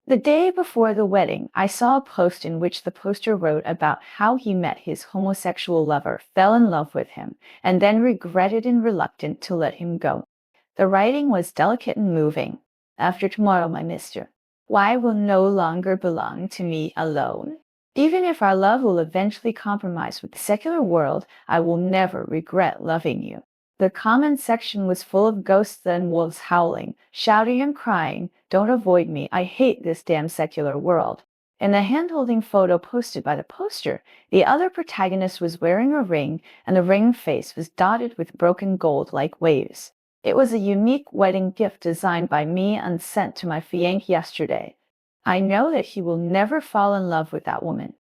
The day before the wedding, I saw a post in which the poster wrote about how he met his homosexual lover, fell in love with him, and then regretted and reluctant to let him go. The writing was delicate and moving. After tomorrow, my mister, why will no longer belong to me alone? Even if our love will eventually compromise with the secular world, I will never regret loving you. The comment section was full of ghosts and wolves howling, shouting and crying, "Don't avoid me, I hate this damn secular world." In the hand-holding photo posted by the poster, the other protagonist was wearing a ring, and the ring face was dotted with broken gold like waves. It was a unique wedding gift designed by me and sent to my fiancé yesterday. I know that he will never fall in love with that woman.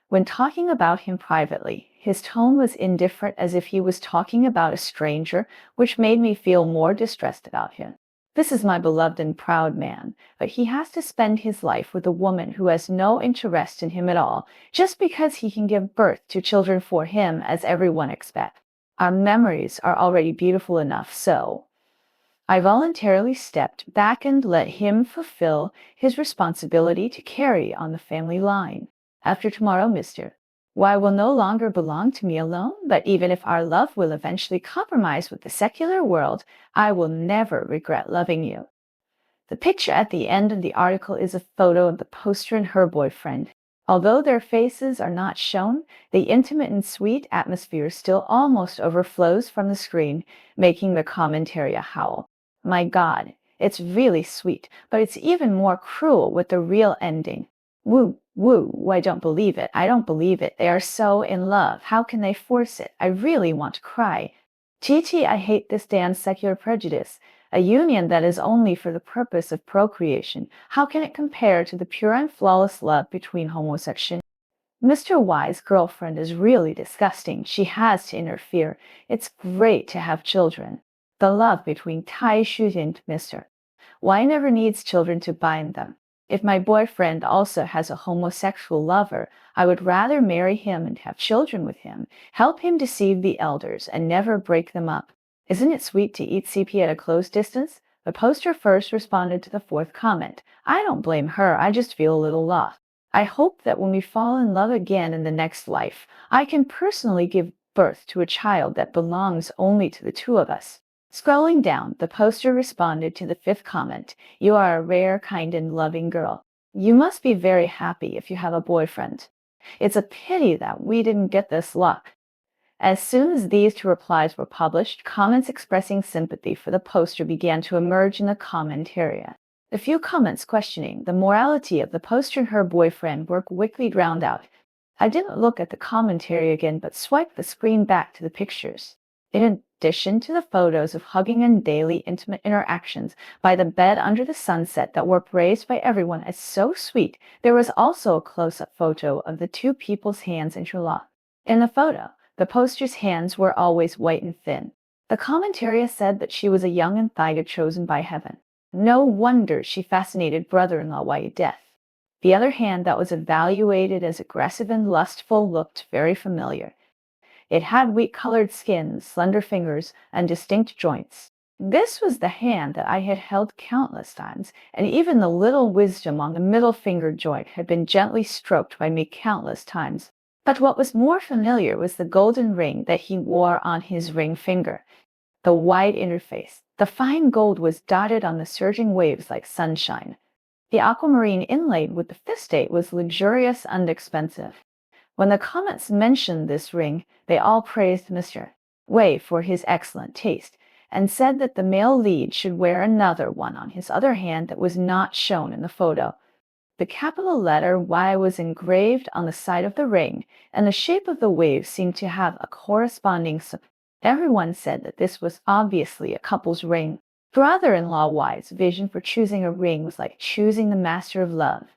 When talking about him privately, his tone was indifferent, as if he was talking about a stranger, which made me feel more distressed about him. This is my beloved and proud man, but he has to spend his life with a woman who has no interest in him at all, just because he can give birth to children for him, as everyone expects. Our memories are already beautiful enough, so I voluntarily stepped back and let him fulfill his responsibility to carry on the family line. After tomorrow, mister, why will no longer belong to me alone, but even if our love will eventually compromise with the secular world, I will never regret loving you. The picture at the end of the article is a photo of the poster and her boyfriend. Although their faces are not shown, the intimate and sweet atmosphere still almost overflows from the screen, making the commentary a howl. My God, it's really sweet, but it's even more cruel with the real ending. Woo, woo, I don't believe it. I don't believe it. They are so in love. How can they force it? I really want to cry. Gee, I hate this damn secular prejudice. A union that is only for the purpose of procreation. How can it compare to the pure and flawless love between homosexuals? Mr. Y's girlfriend is really disgusting. She has to interfere. It's great to have children. The love between Tai Shu and Mr. Y never needs children to bind them. If my boyfriend also has a homosexual lover, I would rather marry him and have children with him, help him deceive the elders, and never break them up. Isn't it sweet to eat CP at a close distance? The poster first responded to the fourth comment. I don't blame her, I just feel a little lost. I hope that when we fall in love again in the next life, I can personally give birth to a child that belongs only to the two of us. Scrolling down, the poster responded to the fifth comment. You are a rare, kind, and loving girl. You must be very happy if you have a boyfriend. It's a pity that we didn't get this luck. As soon as these two replies were published, comments expressing sympathy for the poster began to emerge in the comment area. The few comments questioning the morality of the poster and her boyfriend were quickly drowned out. I didn't look at the commentary again, but swiped the screen back to the pictures. In addition to the photos of hugging and daily intimate interactions by the bed under the sunset that were praised by everyone as so sweet, there was also a close-up photo of the two people's hands interlocked. In the photo, the poster's hands were always white and thin. The commentary said that she was a young enthusiast chosen by heaven. No wonder she fascinated brother-in-law Y death. The other hand that was evaluated as aggressive and lustful looked very familiar. It had wheat-colored skin, slender fingers, and distinct joints. This was the hand that I had held countless times, and even the little wisdom on the middle finger joint had been gently stroked by me countless times. But what was more familiar was the golden ring that he wore on his ring finger. The wide interface, the fine gold was dotted on the surging waves like sunshine. The aquamarine inlaid with the fistate was luxurious and expensive. When the comments mentioned this ring, they all praised Mr. Wei for his excellent taste, and said that the male lead should wear another one on his other hand that was not shown in the photo. The capital letter Y was engraved on the side of the ring, and the shape of the wave seemed to have a corresponding symbol. Everyone said that this was obviously a couple's ring. Brother-in-law Y's vision for choosing a ring was like choosing the master of love.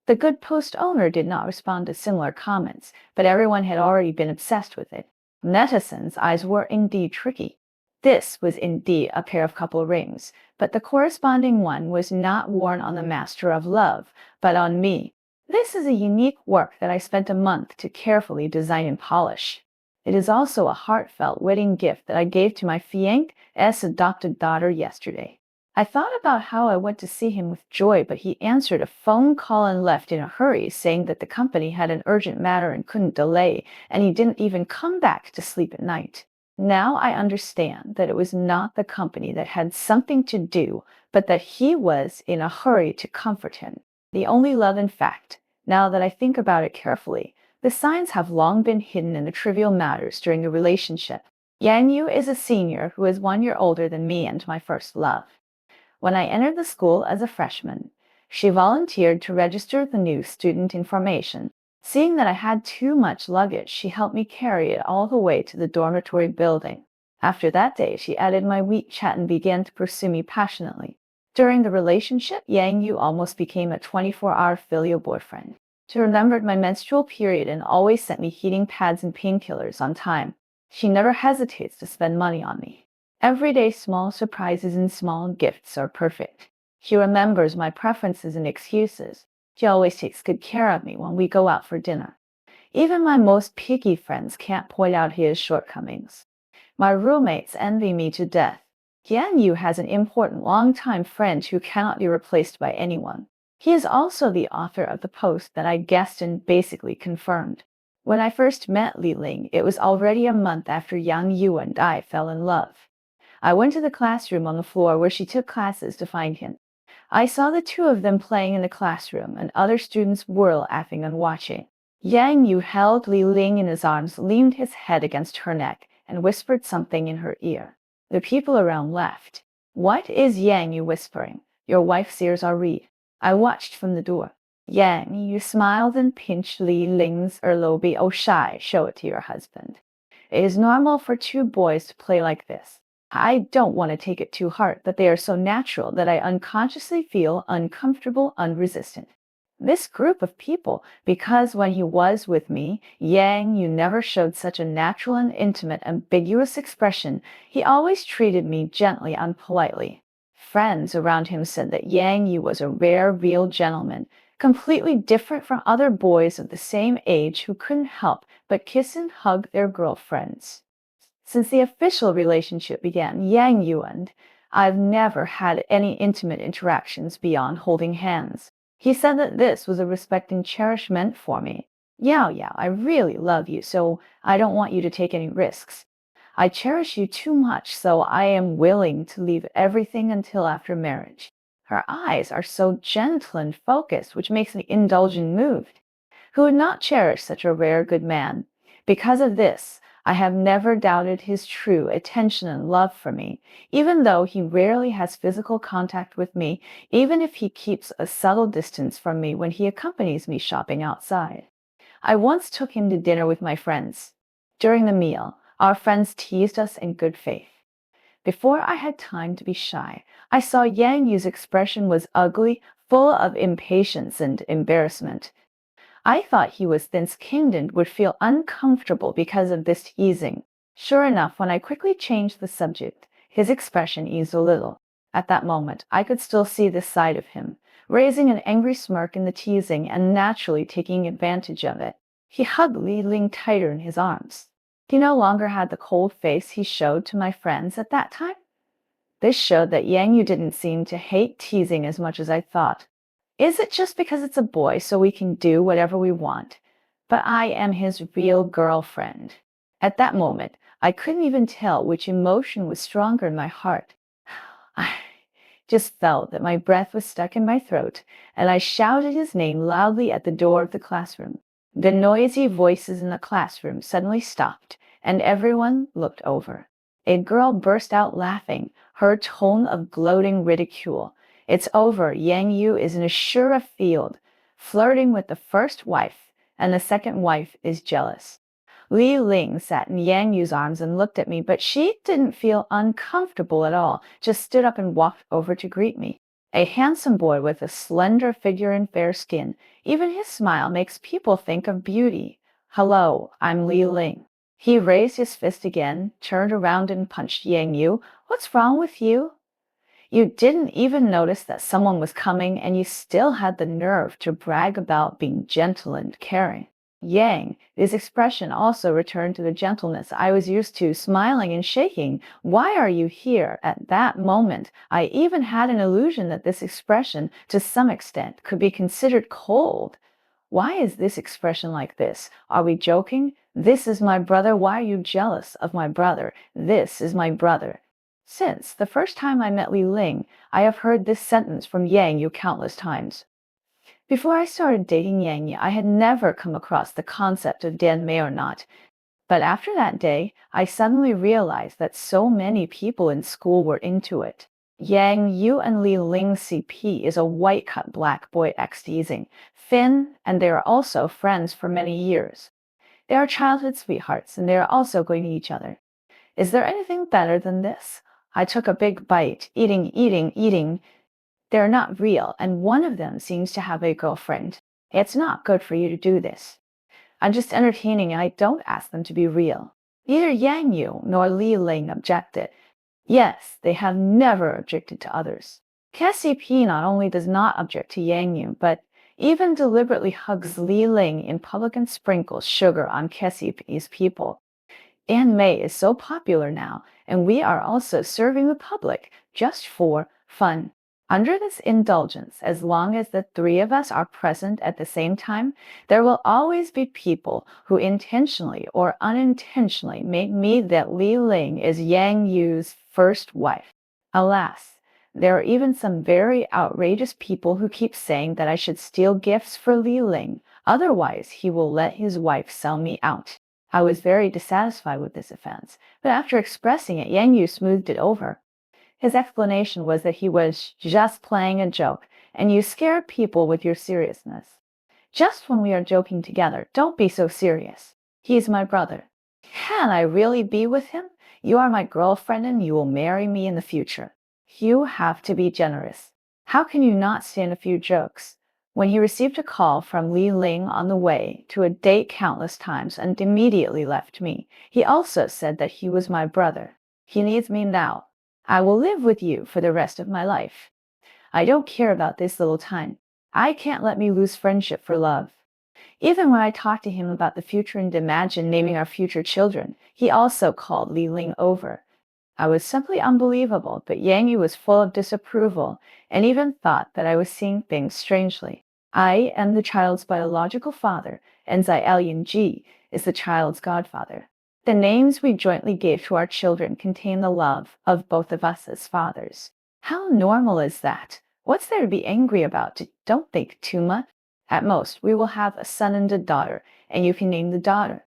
The good post owner did not respond to similar comments, but everyone had already been obsessed with it. Netizens' eyes were indeed tricky. This was indeed a pair of couple rings, but the corresponding one was not worn on the master of love, but on me. This is a unique work that I spent a month to carefully design and polish. It is also a heartfelt wedding gift that I gave to my fiancé's adopted daughter yesterday. I thought about how I went to see him with joy, but he answered a phone call and left in a hurry, saying that the company had an urgent matter and couldn't delay, and he didn't even come back to sleep at night. Now I understand that it was not the company that had something to do, but that he was in a hurry to comfort him. The only love, in fact, now that I think about it carefully, the signs have long been hidden in the trivial matters during the relationship. Yang Yu is a senior who is 1 year older than me and my first love. When I entered the school as a freshman, she volunteered to register the new student information. Seeing that I had too much luggage, she helped me carry it all the way to the dormitory building. After that day, she added my WeChat and began to pursue me passionately. During the relationship, Yang Yu almost became a 24-hour filial boyfriend. She remembered my menstrual period and always sent me heating pads and painkillers on time. She never hesitates to spend money on me. Everyday small surprises and small gifts are perfect. She remembers my preferences and excuses. She always takes good care of me when we go out for dinner. Even my most picky friends can't point out his shortcomings. My roommates envy me to death. Yan Yu has an important longtime friend who cannot be replaced by anyone. He is also the author of the post that I guessed and basically confirmed. When I first met Li Ling, it was already a month after Yang Yu and I fell in love. I went to the classroom on the floor where she took classes to find him. I saw the two of them playing in the classroom, and other students were laughing and watching. Yang Yu held Li Ling in his arms, leaned his head against her neck, and whispered something in her ear. The people around laughed. "What is Yang Yu whispering? Your wife's ears are red." I watched from the door. Yang Yu smiled and pinched Li Ling's earlobe. "Oh, shy, show it to your husband. It is normal for two boys to play like this. I don't want to take it too hard, but they are so natural that I unconsciously feel uncomfortable, unresistant." This group of people, because when he was with me, Yang Yu never showed such a natural and intimate, ambiguous expression. He always treated me gently and politely. Friends around him said that Yang Yu was a rare, real gentleman, completely different from other boys of the same age who couldn't help but kiss and hug their girlfriends. Since the official relationship began, Yang Yu and I've never had any intimate interactions beyond holding hands. He said that this was a respect and cherishment for me. "Yao Yao, I really love you, so I don't want you to take any risks. I cherish you too much, so I am willing to leave everything until after marriage." Her eyes are so gentle and focused, which makes me indulgent moved. Who would not cherish such a rare good man? Because of this, I have never doubted his true attention and love for me, even though he rarely has physical contact with me, even if he keeps a subtle distance from me when he accompanies me shopping outside. I once took him to dinner with my friends. During the meal, our friends teased us in good faith. Before I had time to be shy, I saw Yang Yu's expression was ugly, full of impatience and embarrassment. I thought he was thin-skinned and would feel uncomfortable because of this teasing. Sure enough, when I quickly changed the subject, his expression eased a little. At that moment, I could still see this side of him, raising an angry smirk in the teasing and naturally taking advantage of it. He hugged Li Ling tighter in his arms. He no longer had the cold face he showed to my friends at that time. This showed that Yang Yu didn't seem to hate teasing as much as I thought. Is it just because it's a boy so we can do whatever we want? But I am his real girlfriend. At that moment, I couldn't even tell which emotion was stronger in my heart. I just felt that my breath was stuck in my throat, and I shouted his name loudly at the door of the classroom. The noisy voices in the classroom suddenly stopped, and everyone looked over. A girl burst out laughing, her tone of gloating ridicule. "It's over. Yang Yu is in a sure field, flirting with the first wife, and the second wife is jealous." Li Ling sat in Yang Yu's arms and looked at me, but she didn't feel uncomfortable at all, just stood up and walked over to greet me. A handsome boy with a slender figure and fair skin. Even his smile makes people think of beauty. "Hello, I'm Li Ling." He raised his fist again, turned around and punched Yang Yu. "What's wrong with you? You didn't even notice that someone was coming, and you still had the nerve to brag about being gentle and caring." Yang His expression also returned to the gentleness I was used to, smiling and shaking. "Why are you here?" At that moment, I even had an illusion that this expression, to some extent, could be considered cold. Why is this expression like this? Are we joking? This is my brother. Why are you jealous of my brother? This is my brother. Since the first time I met Li Ling, I have heard this sentence from Yang Yu countless times. Before I started dating Yang Yu, I had never come across the concept of Dan may or not. But after that day, I suddenly realized that so many people in school were into it. Yang Yu and Li Ling CP is a white-cut black boy ex-teasing Finn, and they are also friends for many years. They are childhood sweethearts, and they are also going to each other. Is there anything better than this? I took a big bite, eating. They're not real, and one of them seems to have a girlfriend. It's not good for you to do this. I'm just entertaining and I don't ask them to be real. Neither Yang Yu nor Li Ling objected. Yes, they have never objected to others. KCP not only does not object to Yang Yu, but even deliberately hugs Li Ling in public and sprinkles sugar on KCP's people. Anime is so popular now, and we are also serving the public just for fun. Under this indulgence, as long as the three of us are present at the same time, there will always be people who intentionally or unintentionally make me that Li Ling is Yang Yu's first wife. Alas, there are even some very outrageous people who keep saying that I should steal gifts for Li Ling, otherwise he will let his wife sell me out. I was very dissatisfied with this offense, but after expressing it, Yang Yu smoothed it over. His explanation was that he was just playing a joke, and you scare people with your seriousness. Just when we are joking together, don't be so serious. He's my brother. Can I really be with him? You are my girlfriend and you will marry me in the future. You have to be generous. How can you not stand a few jokes? When he received a call from Li Ling on the way to a date countless times and immediately left me, he also said that he was my brother. He needs me now. I will live with you for the rest of my life. I don't care about this little time. I can't let me lose friendship for love. Even when I talked to him about the future and imagined naming our future children, he also called Li Ling over. I was simply unbelievable, but Yang Yu was full of disapproval and even thought that I was seeing things strangely. I am the child's biological father, and Zai Lian Ji is the child's godfather. The names we jointly gave to our children contain the love of both of us as fathers. How normal is that? What's there to be angry about? Don't think too much. At most, we will have a son and a daughter, and you can name the daughter.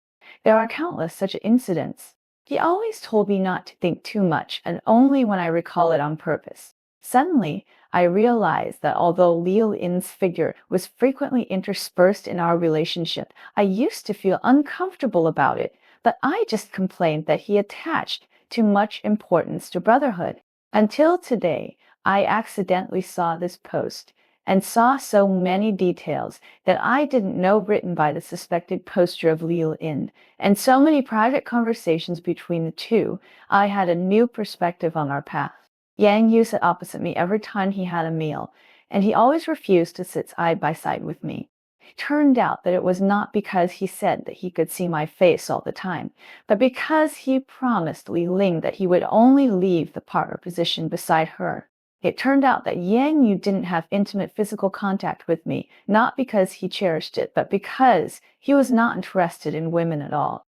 There are countless such incidents. He always told me not to think too much, and only when I recall it on purpose. Suddenly, I realized that although Liu In's figure was frequently interspersed in our relationship, I used to feel uncomfortable about it, but I just complained that he attached too much importance to brotherhood. Until today, I accidentally saw this post and saw so many details that I didn't know written by the suspected poster of Liu In, and so many private conversations between the two. I had a new perspective on our path. Yang Yu sat opposite me every time he had a meal, and he always refused to sit side by side with me. It turned out that it was not because he said that he could see my face all the time, but because he promised Li Ling that he would only leave the partner position beside her. It turned out that Yang Yu didn't have intimate physical contact with me, not because he cherished it, but because he was not interested in women at all.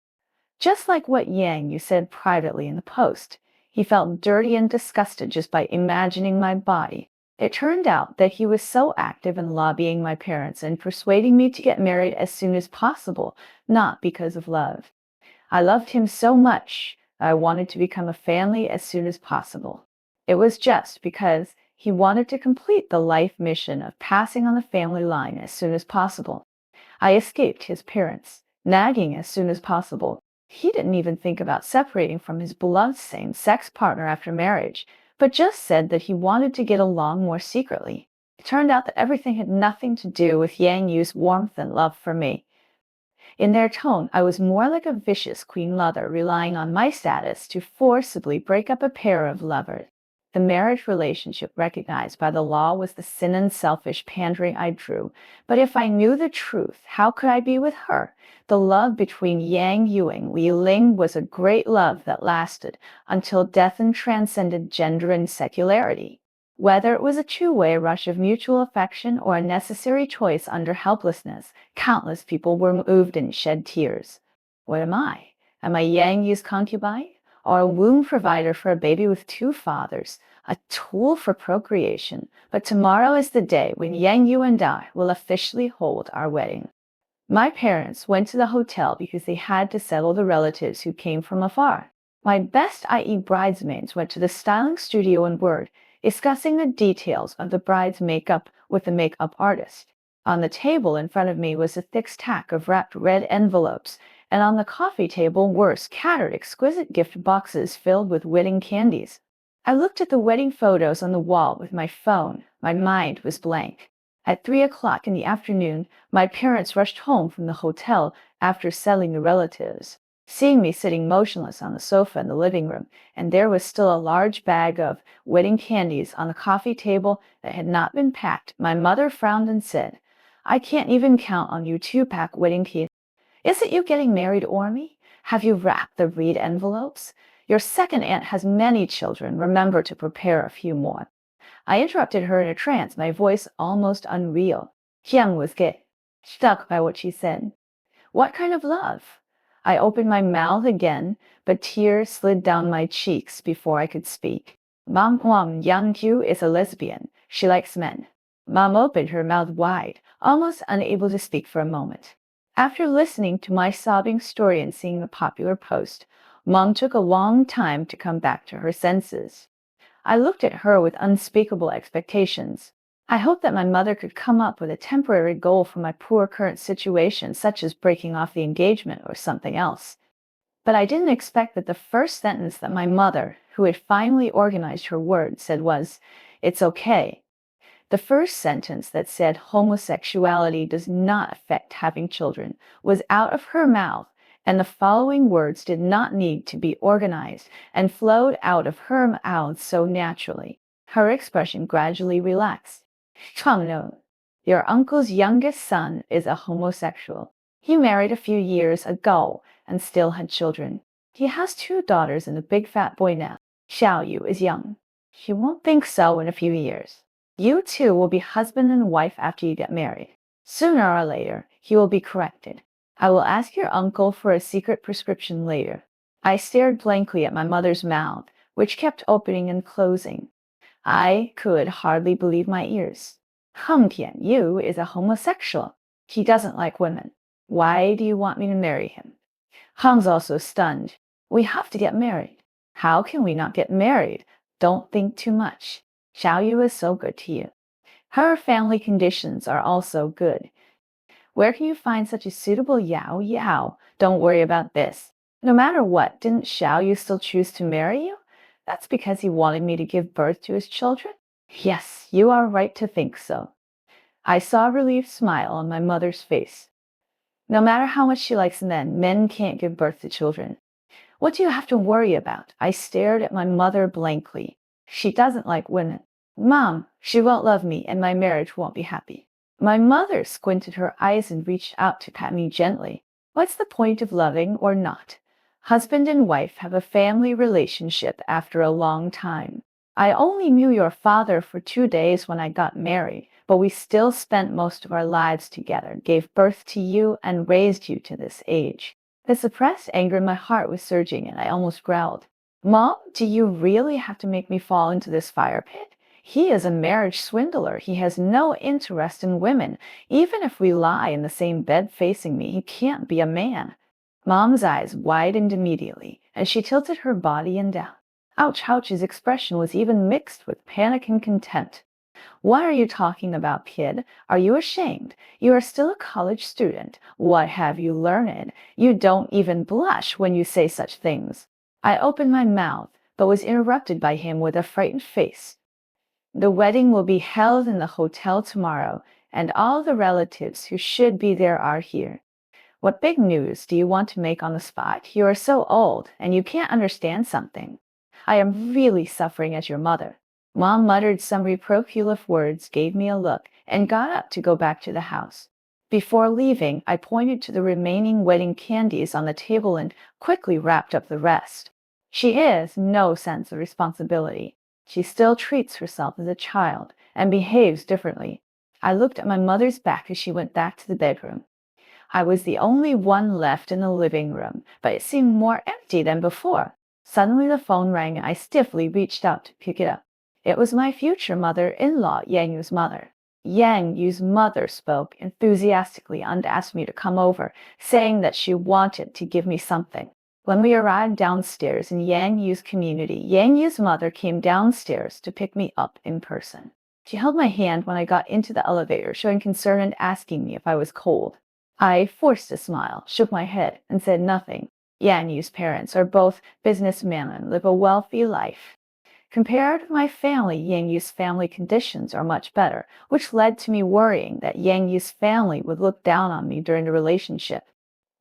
Just like what Yang Yu said privately in the post, he felt dirty and disgusted just by imagining my body. It turned out that he was so active in lobbying my parents and persuading me to get married as soon as possible, not because of love. I loved him so much, I wanted to become a family as soon as possible. It was just because he wanted to complete the life mission of passing on the family line as soon as possible. I escaped his parents, nagging as soon as possible. He didn't even think about separating from his beloved same-sex partner after marriage, but just said that he wanted to get along more secretly. It turned out that everything had nothing to do with Yang Yu's warmth and love for me. In their tone, I was more like a vicious queen mother relying on my status to forcibly break up a pair of lovers. The marriage relationship recognized by the law was the sin and selfish pandering I drew. But if I knew the truth, how could I be with her? The love between Yang Yu and Li Ling was a great love that lasted until death and transcended gender and secularity. Whether it was a two-way rush of mutual affection or a necessary choice under helplessness, countless people were moved and shed tears. What am I? Am I Yang Yu's concubine? Or a womb provider for a baby with two fathers? A tool for procreation? But tomorrow is the day when Yang Yu and I will officially hold our wedding. My parents went to the hotel because they had to settle the relatives who came from afar. My best, i.e. bridesmaids, went to the styling studio in Word, discussing the details of the bride's makeup with the makeup artist. On the table in front of me was a thick stack of wrapped red envelopes, and on the coffee table were scattered exquisite gift boxes filled with wedding candies. I looked at the wedding photos on the wall with my phone. My mind was blank. At 3 o'clock in the afternoon, my parents rushed home from the hotel after settling the relatives. Seeing me sitting motionless on the sofa in the living room, and there was still a large bag of wedding candies on the coffee table that had not been packed, my mother frowned and said, "I can't even count on you to pack wedding candies. Is it you getting married, Ormy? Have you wrapped the reed envelopes? Your second aunt has many children. Remember to prepare a few more." I interrupted her in a trance, my voice almost unreal. Jiang was struck by what she said. What kind of love? I opened my mouth again, but tears slid down my cheeks before I could speak. Mom, Yang is a lesbian. She likes men. Mom opened her mouth wide, almost unable to speak for a moment. After listening to my sobbing story and seeing the popular post, Mom took a long time to come back to her senses. I looked at her with unspeakable expectations. I hoped that my mother could come up with a temporary goal for my poor current situation, such as breaking off the engagement or something else. But I didn't expect that the first sentence that my mother, who had finally organized her words, said was, "It's okay." The first sentence that said homosexuality does not affect having children was out of her mouth, and the following words did not need to be organized and flowed out of her mouth so naturally. Her expression gradually relaxed. "Changno, your uncle's youngest son is a homosexual. He married a few years ago and still had children. He has two daughters and a big fat boy now. Xiao Yu is young. She won't think so in a few years. You two will be husband and wife after you get married. Sooner or later, he will be corrected. I will ask your uncle for a secret prescription later." I stared blankly at my mother's mouth, which kept opening and closing. I could hardly believe my ears. Heng Tianyu is a homosexual. He doesn't like women. Why do you want me to marry him? Heng's also stunned. We have to get married. How can we not get married? Don't think too much. Xiao Yu is so good to you. Her family conditions are also good. Where can you find such a suitable Yao Yao? Don't worry about this. No matter what, didn't Xiao Yu still choose to marry you? That's because he wanted me to give birth to his children? Yes, you are right to think so. I saw a relieved smile on my mother's face. No matter how much she likes men, men can't give birth to children. What do you have to worry about? I stared at my mother blankly. She doesn't like women. Mom, she won't love me and my marriage won't be happy. My mother squinted her eyes and reached out to pat me gently. What's the point of loving or not? Husband and wife have a family relationship after a long time. I only knew your father for 2 days when I got married, but we still spent most of our lives together, gave birth to you, and raised you to this age. The suppressed anger in my heart was surging, and I almost growled. Mom, do you really have to make me fall into this fire pit? He is a marriage swindler. He has no interest in women. Even if we lie in the same bed facing me, he can't be a man. Mom's eyes widened immediately, and she tilted her body and down. Ouch, ouch's expression was even mixed with panic and contempt. What are you talking about, kid? Are you ashamed? You are still a college student. What have you learned? You don't even blush when you say such things. I opened my mouth, but was interrupted by him with a frightened face. The wedding will be held in the hotel tomorrow, and all the relatives who should be there are here. What big news do you want to make on the spot? You are so old, and you can't understand something. I am really suffering as your mother. Mom muttered some reprobative words, gave me a look, and got up to go back to the house. Before leaving, I pointed to the remaining wedding candies on the table and quickly wrapped up the rest. She has no sense of responsibility. She still treats herself as a child and behaves differently. I looked at my mother's back as she went back to the bedroom. I was the only one left in the living room, but it seemed more empty than before. Suddenly the phone rang and I stiffly reached out to pick it up. It was my future mother-in-law, Yang Yu's mother. Yang Yu's mother spoke enthusiastically and asked me to come over, saying that she wanted to give me something. When we arrived downstairs in Yang Yu's community, Yang Yu's mother came downstairs to pick me up in person. She held my hand when I got into the elevator, showing concern and asking me if I was cold. I forced a smile, shook my head, and said nothing. Yang Yu's parents are both businessmen and live a wealthy life. Compared to my family, Yang Yu's family conditions are much better, which led to me worrying that Yang Yu's family would look down on me during the relationship.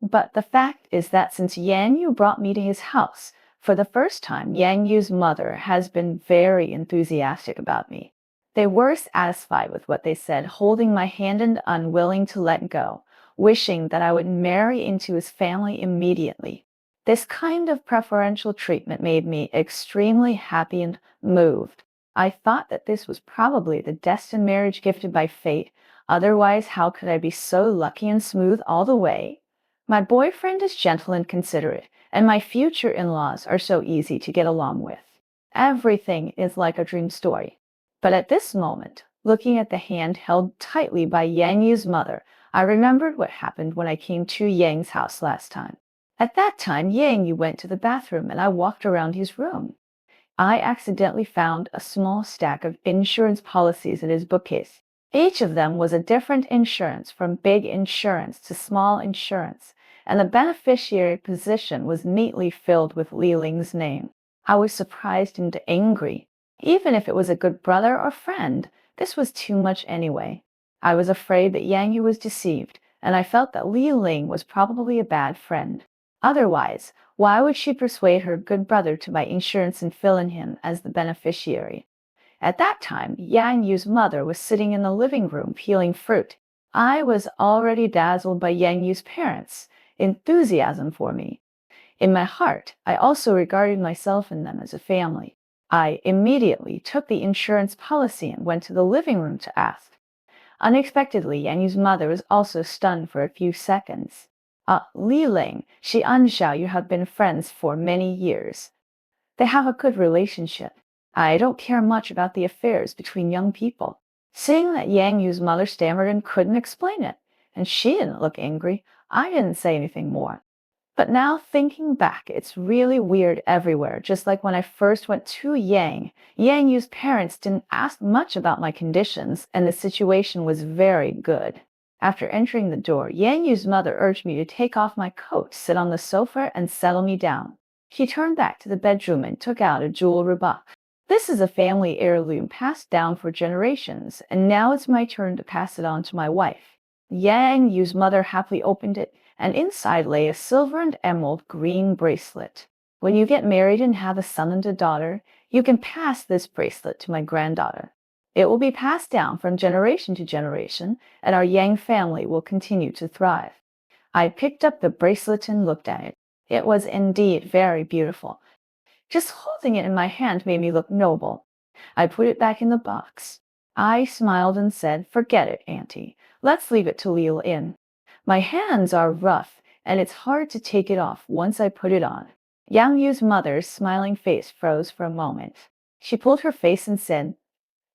But the fact is that since Yang Yu brought me to his house, for the first time, Yang Yu's mother has been very enthusiastic about me. They were satisfied with what they said, holding my hand and unwilling to let go, wishing that I would marry into his family immediately. This kind of preferential treatment made me extremely happy and moved. I thought that this was probably the destined marriage gifted by fate. Otherwise, how could I be so lucky and smooth all the way? My boyfriend is gentle and considerate, and my future in-laws are so easy to get along with. Everything is like a dream story. But at this moment, looking at the hand held tightly by Yang Yu's mother, I remembered what happened when I came to Yang's house last time. At that time, Yang Yu went to the bathroom and I walked around his room. I accidentally found a small stack of insurance policies in his bookcase. Each of them was a different insurance, from big insurance to small insurance, and the beneficiary position was neatly filled with Li Ling's name. I was surprised and angry. Even if it was a good brother or friend, this was too much anyway. I was afraid that Yang Yu was deceived, and I felt that Li Ling was probably a bad friend. Otherwise, why would she persuade her good brother to buy insurance and fill in him as the beneficiary? At that time, Yang Yu's mother was sitting in the living room peeling fruit. I was already dazzled by Yang Yu's parents' enthusiasm for me. In my heart, I also regarded myself and them as a family. I immediately took the insurance policy and went to the living room to ask. Unexpectedly, Yang Yu's mother was also stunned for a few seconds. Li Ling, she and Xiao Yu have been friends for many years. They have a good relationship. I don't care much about the affairs between young people. Seeing that Yang Yu's mother stammered and couldn't explain it, and she didn't look angry, I didn't say anything more. But now thinking back, it's really weird everywhere. Just like when I first went to Yang Yu's parents didn't ask much about my conditions, and the situation was very good. After entering the door, Yang Yu's mother urged me to take off my coat, sit on the sofa, and settle me down. She turned back to the bedroom and took out a jewelry box. This is a family heirloom passed down for generations, and now it's my turn to pass it on to my wife. Yang Yu's mother happily opened it, and inside lay a silver and emerald green bracelet. When you get married and have a son and a daughter, you can pass this bracelet to my granddaughter. It will be passed down from generation to generation, and our Yang family will continue to thrive. I picked up the bracelet and looked at it. It was indeed very beautiful. Just holding it in my hand made me look noble. I put it back in the box. I smiled and said, "Forget it, Auntie. Let's leave it to Li Ling. My hands are rough, and it's hard to take it off once I put it on." Yang Yu's mother's smiling face froze for a moment. She pulled her face and said,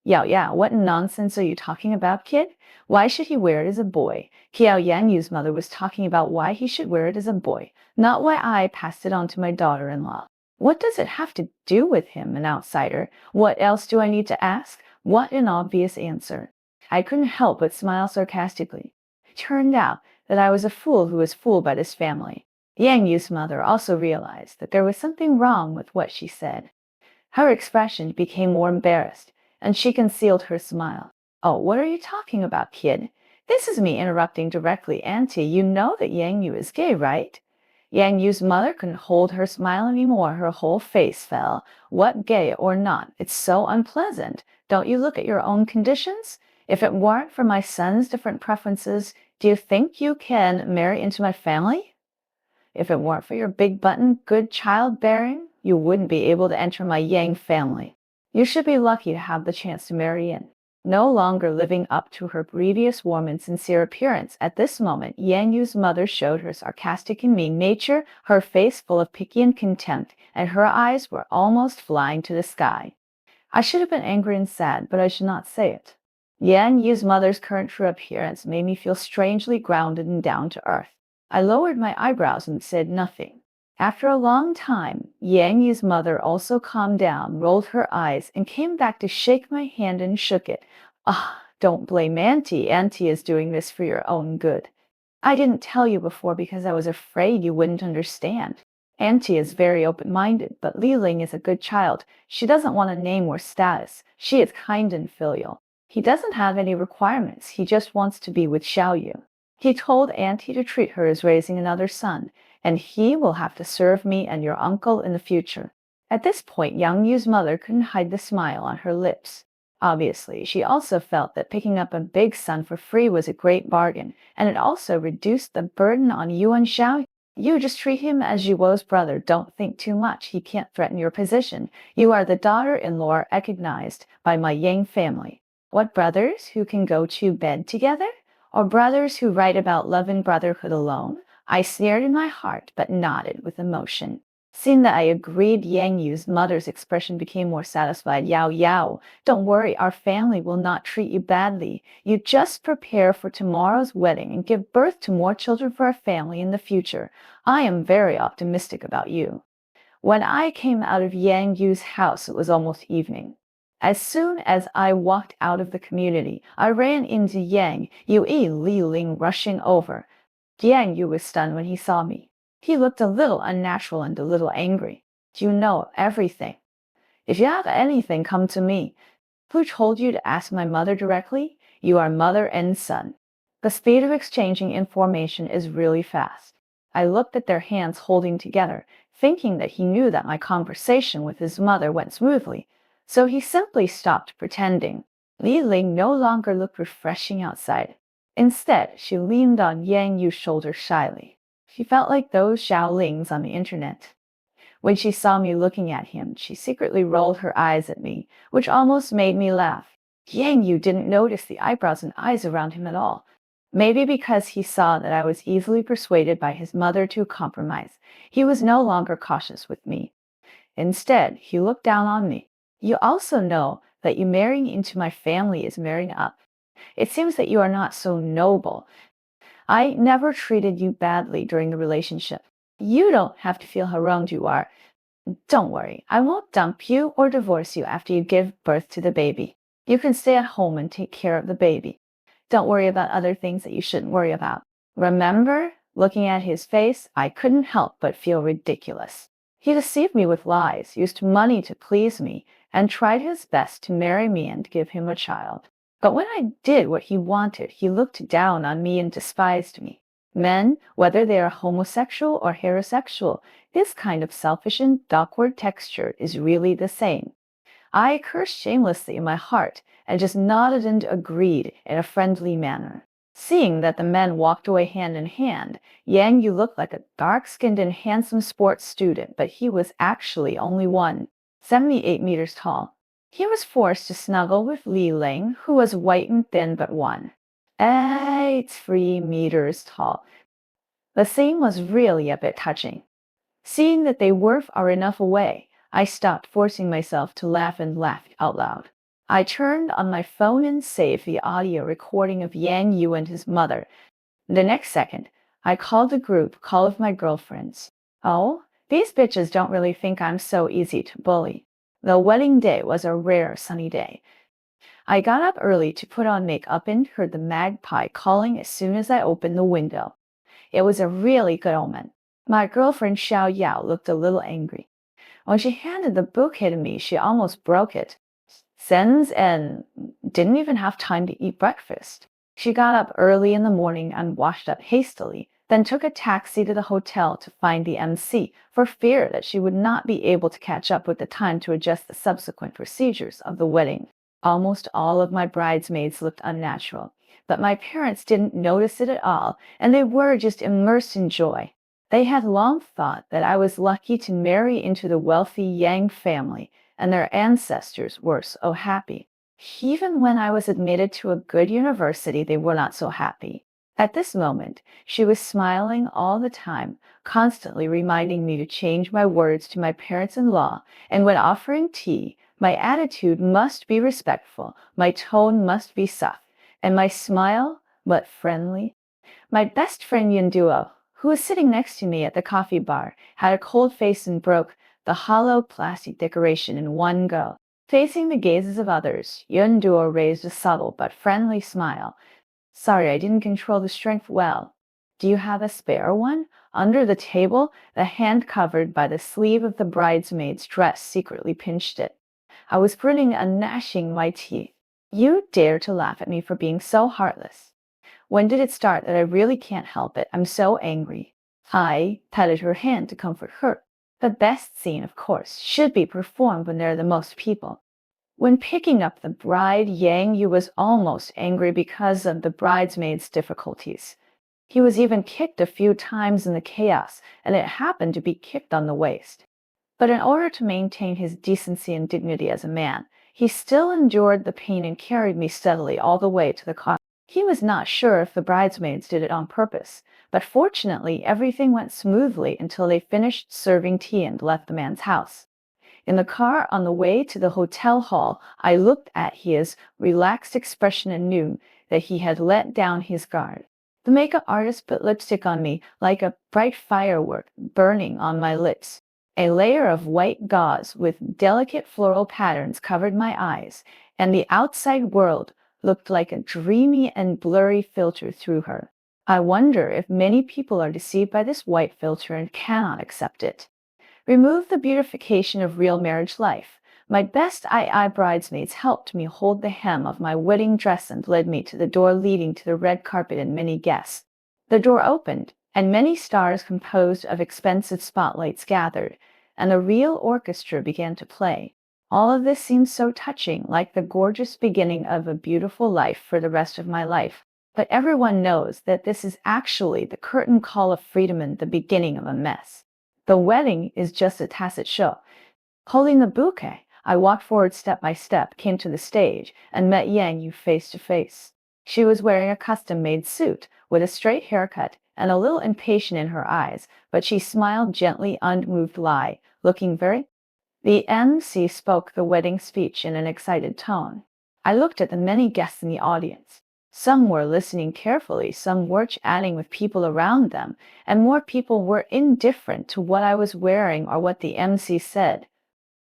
"Yao, what nonsense are you talking about, kid? Why should he wear it as a boy?" Yang Yu's mother was talking about why he should wear it as a boy, not why I passed it on to my daughter-in-law. What does it have to do with him, an outsider? What else do I need to ask? What an obvious answer. I couldn't help but smile sarcastically. It turned out that I was a fool who was fooled by this family. Yang Yu's mother also realized that there was something wrong with what she said. Her expression became more embarrassed, and she concealed her smile. "Oh, what are you talking about, kid? This is me interrupting directly, Auntie. You know that Yang Yu is gay, right?" Yang Yu's mother couldn't hold her smile anymore. Her whole face fell. What, gay or not? It's so unpleasant. Don't you look at your own conditions? If it weren't for my son's different preferences, do you think you can marry into my family? If it weren't for your big button, good childbearing, you wouldn't be able to enter my Yang family. You should be lucky to have the chance to marry in. No longer living up to her previous warm and sincere appearance, at this moment Yang Yu's mother showed her sarcastic and mean nature, her face full of pique and contempt, and her eyes were almost flying to the sky. I should have been angry and sad, but I should not say it. Yan Yu's mother's current true appearance made me feel strangely grounded and down to earth. I lowered my eyebrows and said nothing. After a long time, Yang Yu's mother also calmed down, rolled her eyes, and came back to shake my hand and shook it. Ah, don't blame Auntie. Auntie is doing this for your own good. I didn't tell you before because I was afraid you wouldn't understand. Auntie is very open-minded, but Li Ling is a good child. She doesn't want a name or status. She is kind and filial. He doesn't have any requirements. He just wants to be with Xiao Yu. He told Auntie to treat her as raising another son, and he will have to serve me and your uncle in the future. At this point, Yang Yu's mother couldn't hide the smile on her lips. Obviously, she also felt that picking up a big son for free was a great bargain, and it also reduced the burden on Yuan Xiao. You just treat him as Yuo's brother. Don't think too much. He can't threaten your position. You are the daughter-in-law recognized by my Yang family. What, brothers who can go to bed together? Or brothers who write about love and brotherhood alone? I sneered in my heart, but nodded with emotion. Seeing that I agreed, Yang Yu's mother's expression became more satisfied. Yao Yao, don't worry, our family will not treat you badly. You just prepare for tomorrow's wedding and give birth to more children for our family in the future. I am very optimistic about you. When I came out of Yang Yu's house, it was almost evening. As soon as I walked out of the community, I ran into Yang Yu Li Ling rushing over. Yang Yu was stunned when he saw me. He looked a little unnatural and a little angry. Do you know everything? If you have anything, come to me. Who told you to ask my mother directly? You are mother and son. The speed of exchanging information is really fast. I looked at their hands holding together, thinking that he knew that my conversation with his mother went smoothly, so he simply stopped pretending. Li Ling no longer looked refreshing outside. Instead, she leaned on Yang Yu's shoulder shyly. She felt like those Xiaolings on the internet. When she saw me looking at him, she secretly rolled her eyes at me, which almost made me laugh. Yang Yu didn't notice the eyebrows and eyes around him at all. Maybe because he saw that I was easily persuaded by his mother to compromise, he was no longer cautious with me. Instead, he looked down on me. You also know that you marrying into my family is marrying up. It seems that you are not so noble. I never treated you badly during the relationship. You don't have to feel how wronged you are. Don't worry, I won't dump you or divorce you after you give birth to the baby. You can stay at home and take care of the baby. Don't worry about other things that you shouldn't worry about. Remember, looking at his face, I couldn't help but feel ridiculous. He deceived me with lies, used money to please me, and tried his best to marry me and give him a child. But when I did what he wanted, he looked down on me and despised me. Men, whether they are homosexual or heterosexual, this kind of selfish and awkward texture is really the same. I cursed shamelessly in my heart and just nodded and agreed in a friendly manner. Seeing that the men walked away hand in hand, Yang Yu looked like a dark-skinned and handsome sports student, but he was actually only 1.78 meters tall. He was forced to snuggle with Li Ling, who was white and thin but 1.83 meters tall. The scene was really a bit touching. Seeing that they were far enough away, I stopped forcing myself to laugh and laughed out loud. I turned on my phone and saved the audio recording of Yang Yu and his mother. The next second, I called a group call of my girlfriends. Oh, these bitches don't really think I'm so easy to bully. The wedding day was a rare sunny day. I got up early to put on makeup and heard the magpie calling as soon as I opened the window. It was a really good omen. My girlfriend Xiao Yao looked a little angry. When she handed the bouquet to me, she almost broke it. Sens and didn't even have time to eat breakfast. She got up early in the morning and washed up hastily, then took a taxi to the hotel to find the MC for fear that she would not be able to catch up with the time to adjust the subsequent procedures of the wedding. Almost all of my bridesmaids looked unnatural, but my parents didn't notice it at all, and they were just immersed in joy. They had long thought that I was lucky to marry into the wealthy Yang family, and their ancestors were so happy. Even when I was admitted to a good university, they were not so happy. At this moment, she was smiling all the time, constantly reminding me to change my words to my parents-in-law, and when offering tea, my attitude must be respectful, my tone must be soft, and my smile, but friendly. My best friend Yunduo, who was sitting next to me at the coffee bar, had a cold face and broke the hollow plastic decoration in one go. Facing the gazes of others, Yunduo raised a subtle but friendly smile. Sorry, I didn't control the strength well. Do you have a spare one? Under the table, the hand covered by the sleeve of the bridesmaid's dress secretly pinched it. I was grinning and gnashing my teeth. You dare to laugh at me for being so heartless. When did it start that I really can't help it? I'm so angry. I patted her hand to comfort her. The best scene, of course, should be performed when there are the most people. When picking up the bride, Yang Yu was almost angry because of the bridesmaid's difficulties. He was even kicked a few times in the chaos, and it happened to be kicked on the waist. But in order to maintain his decency and dignity as a man, he still endured the pain and carried me steadily all the way to the car. He was not sure if the bridesmaids did it on purpose, but fortunately everything went smoothly until they finished serving tea and left the man's house. In the car on the way to the hotel hall, I looked at his relaxed expression and knew that he had let down his guard. The makeup artist put lipstick on me like a bright firework burning on my lips. A layer of white gauze with delicate floral patterns covered my eyes, and the outside world looked like a dreamy and blurry filter through her. I wonder if many people are deceived by this white filter and cannot accept it. Remove the beautification of real marriage life. My best II bridesmaids helped me hold the hem of my wedding dress and led me to the door leading to the red carpet and many guests. The door opened, and many stars composed of expensive spotlights gathered, and a real orchestra began to play. All of this seemed so touching, like the gorgeous beginning of a beautiful life for the rest of my life. But everyone knows that this is actually the curtain call of freedom and the beginning of a mess. The wedding is just a tacit show. Holding the bouquet, I walked forward step by step, came to the stage, and met Yang Yu face to face. She was wearing a custom-made suit, with a straight haircut, and a little impatient in her eyes, but she smiled gently, unmoved, looking very... The MC spoke the wedding speech in an excited tone. I looked at the many guests in the audience. Some were listening carefully, some were chatting with people around them, and more people were indifferent to what I was wearing or what the MC said.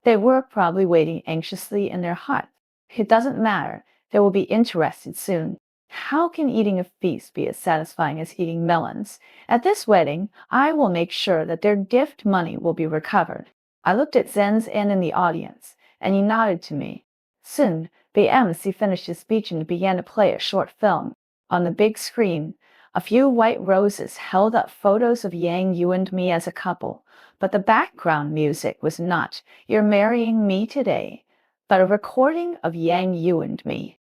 They were probably waiting anxiously in their hearts. It doesn't matter, they will be interested soon. How can eating a feast be as satisfying as eating melons? At this wedding, I will make sure that their gift money will be recovered. I looked at Zen's in the audience, and he nodded to me. Soon, the MC finished his speech and began to play a short film. On the big screen, a few white roses held up photos of Yang Yu and me as a couple, but the background music was not "You're Marrying Me Today," but a recording of Yang Yu and me.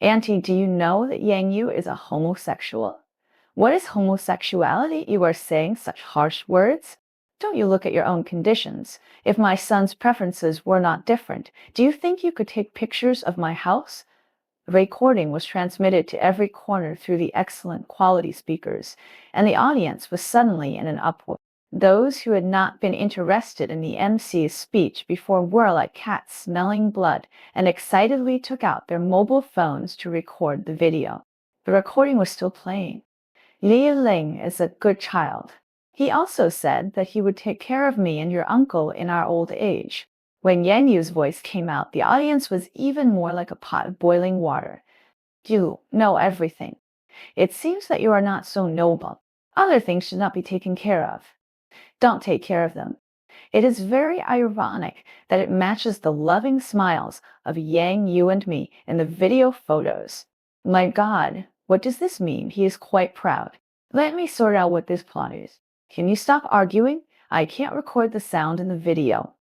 Auntie, do you know that Yang Yu is a homosexual? What is homosexuality? You are saying such harsh words? Don't you look at your own conditions? If my son's preferences were not different, do you think you could take pictures of my house? The recording was transmitted to every corner through the excellent quality speakers, and the audience was suddenly in an uproar. Those who had not been interested in the MC's speech before were like cats smelling blood and excitedly took out their mobile phones to record the video. The recording was still playing. Li Ling is a good child. He also said that he would take care of me and your uncle in our old age. When Yang Yu's voice came out, the audience was even more like a pot of boiling water. You know everything. It seems that you are not so noble. Other things should not be taken care of. Don't take care of them. It is very ironic that it matches the loving smiles of Yang Yu and me in the video photos. My God, what does this mean? He is quite proud. Let me sort out what this plot is. Can you stop arguing? I can't record the sound in the video.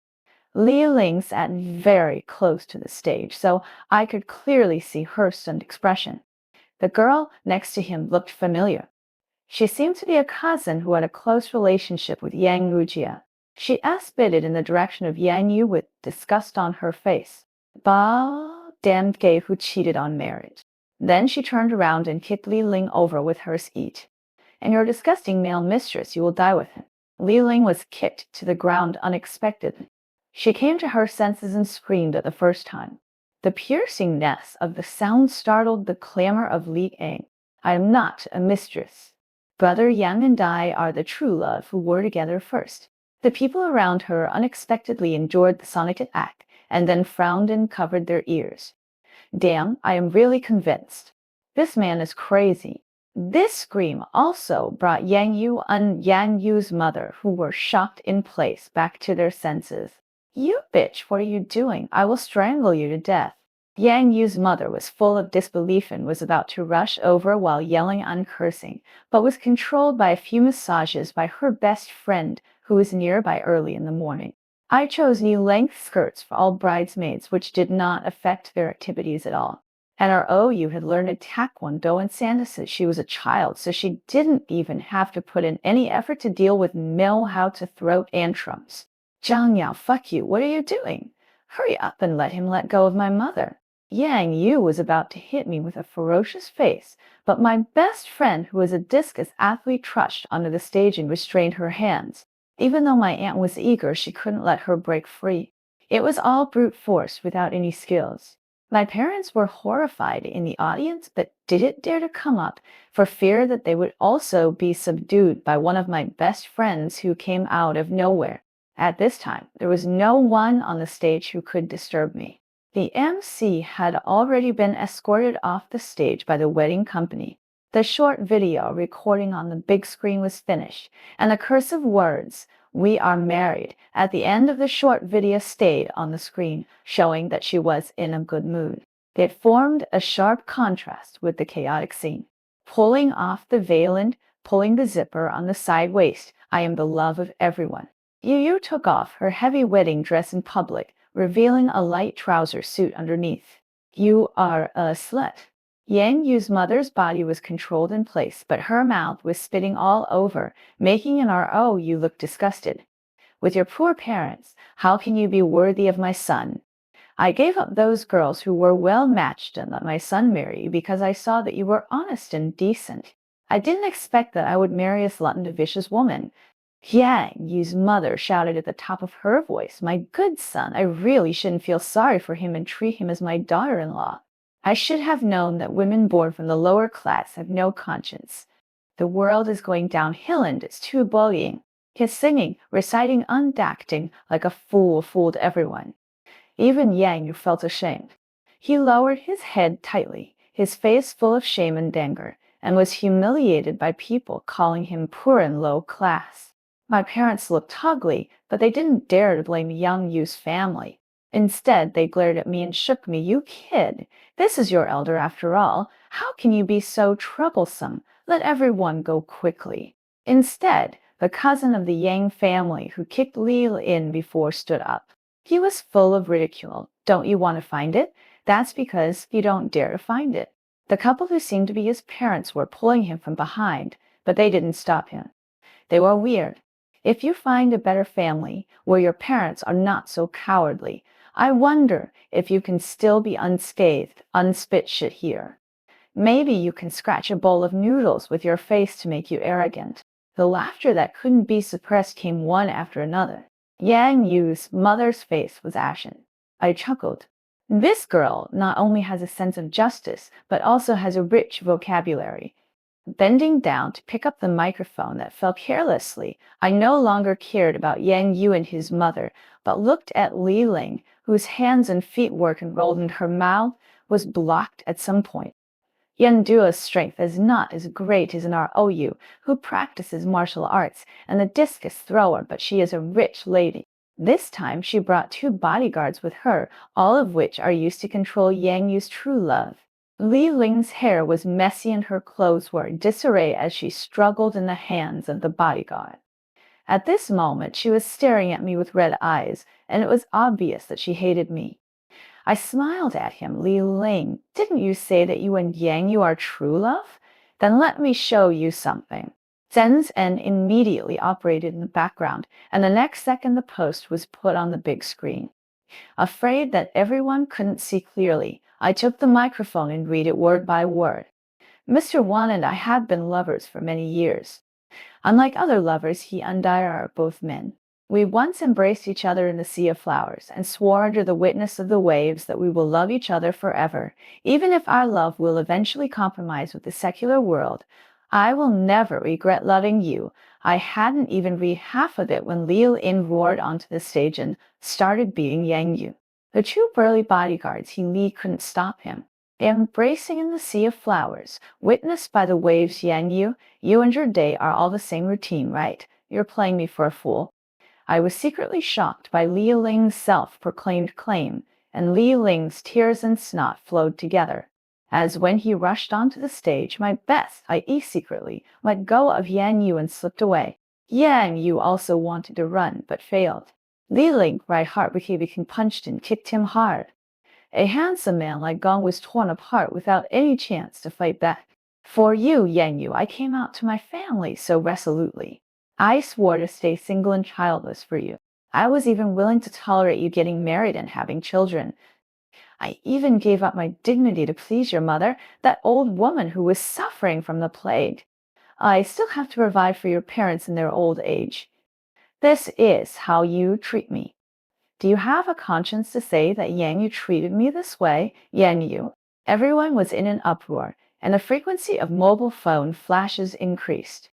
Li Ling sat very close to the stage, so I could clearly see her stunned expression. The girl next to him looked familiar. She seemed to be a cousin who had a close relationship with Yang Rujia. She spitted in the direction of Yang Yu with disgust on her face. Bah, damned gay who cheated on marriage. Then she turned around and kicked Li Ling over with her seat. And your disgusting male mistress, you will die with him. Li Ling was kicked to the ground unexpectedly. She came to her senses and screamed at the first time. The piercingness of the sound startled the clamor of Li Eng. I am not a mistress. Brother Yang and I are the true love who were together first. The people around her unexpectedly enjoyed the sonic act, and then frowned and covered their ears. Damn, I am really convinced. This man is crazy. This scream also brought Yang Yu and Yang Yu's mother, who were shocked in place, back to their senses. You bitch, what are you doing? I will strangle you to death. Yang Yu's mother was full of disbelief and was about to rush over while yelling and cursing, but was controlled by a few massages by her best friend, who was nearby early in the morning. I chose knee-length skirts for all bridesmaids, which did not affect their activities at all. And our OU had learned taekwondo and Santa since she was a child, so she didn't even have to put in any effort to deal with know how to throw tantrums. Zhang Yao, fuck you, what are you doing? Hurry up and let him let go of my mother. Yang Yu was about to hit me with a ferocious face, but my best friend, who was a discus athlete, trudged onto the stage and restrained her hands. Even though my aunt was eager, she couldn't let her break free. It was all brute force without any skills. My parents were horrified in the audience, but didn't dare to come up for fear that they would also be subdued by one of my best friends who came out of nowhere. At this time, there was no one on the stage who could disturb me. The MC had already been escorted off the stage by the wedding company. The short video recording on the big screen was finished, and the cursive words, "We are married," at the end of the short video stayed on the screen, showing that she was in a good mood. It formed a sharp contrast with the chaotic scene. Pulling off the veil and pulling the zipper on the side waist, I am the love of everyone. Yu took off her heavy wedding dress in public, revealing a light trouser suit underneath. You are a slut. Yang Yu's mother's body was controlled in place, but her mouth was spitting all over, making an ROU look disgusted. With your poor parents, how can you be worthy of my son? I gave up those girls who were well matched and let my son marry you because I saw that you were honest and decent. I didn't expect that I would marry a slut and a vicious woman. Yang Yu's mother shouted at the top of her voice, "My good son, I really shouldn't feel sorry for him and treat him as my daughter-in-law. I should have known that women born from the lower class have no conscience. The world is going downhill and it's too bullying." His singing, reciting, and acting like a fool fooled everyone. Even Yang Yu felt ashamed. He lowered his head tightly, his face full of shame and anger, and was humiliated by people calling him poor and low class. My parents looked ugly, but they didn't dare to blame Yang Yu's family. Instead, they glared at me and shook me. "You kid, this is your elder after all. How can you be so troublesome? Let everyone go quickly." Instead, the cousin of the Yang family who kicked Li in before stood up. He was full of ridicule. "Don't you want to find it? That's because you don't dare to find it." The couple who seemed to be his parents were pulling him from behind, but they didn't stop him. They were weird. If you find a better family where your parents are not so cowardly, I wonder if you can still be unscathed, unspit shit here. Maybe you can scratch a bowl of noodles with your face to make you arrogant. The laughter that couldn't be suppressed came one after another. Yang Yu's mother's face was ashen. I chuckled. This girl not only has a sense of justice, but also has a rich vocabulary. Bending down to pick up the microphone that fell carelessly, I no longer cared about Yang Yu and his mother, but looked at Li Ling, whose hands and feet were enrolled and her mouth was blocked at some point. Yan Duo's strength is not as great as an ROU, who practices martial arts, and the discus thrower, but she is a rich lady. This time she brought 2 bodyguards with her, all of which are used to control Yang Yu's true love. Li Ling's hair was messy and her clothes were in disarray as she struggled in the hands of the bodyguard. At this moment, she was staring at me with red eyes, and it was obvious that she hated me. I smiled at him. Li Ling, didn't you say that you and Yang Yu are true love? Then let me show you something. Zen's N immediately operated in the background, and the next second the post was put on the big screen. Afraid that everyone couldn't see clearly, I took the microphone and read it word by word. Mr. Wan and I had been lovers for many years. Unlike other lovers, he and I are both men. We once embraced each other in the sea of flowers and swore under the witness of the waves that we will love each other forever, even if our love will eventually compromise with the secular world. I will never regret loving you. I hadn't even read half of it when Liu In roared onto the stage and started beating Yang Yu. The two burly bodyguards he Li couldn't stop him. Embracing in the sea of flowers, witnessed by the waves. Yang Yu, you and your day are all the same routine, right? You're playing me for a fool. I was secretly shocked by Li Ling's self-proclaimed claim, and Li Ling's tears and snot flowed together. As when he rushed onto the stage, my best, i.e. secretly, let go of Yang Yu and slipped away. Yang Yu also wanted to run, but failed. Li Ling, right heartbreaking, punched and kicked him hard. A handsome man like Gong was torn apart without any chance to fight back. For you, Yang Yu, I came out to my family so resolutely. I swore to stay single and childless for you. I was even willing to tolerate you getting married and having children. I even gave up my dignity to please your mother, that old woman who was suffering from the plague. I still have to provide for your parents in their old age. This is how you treat me. Do you have a conscience to say that Yang Yu treated me this way? Yang Yu. Everyone was in an uproar, and the frequency of mobile phone flashes increased.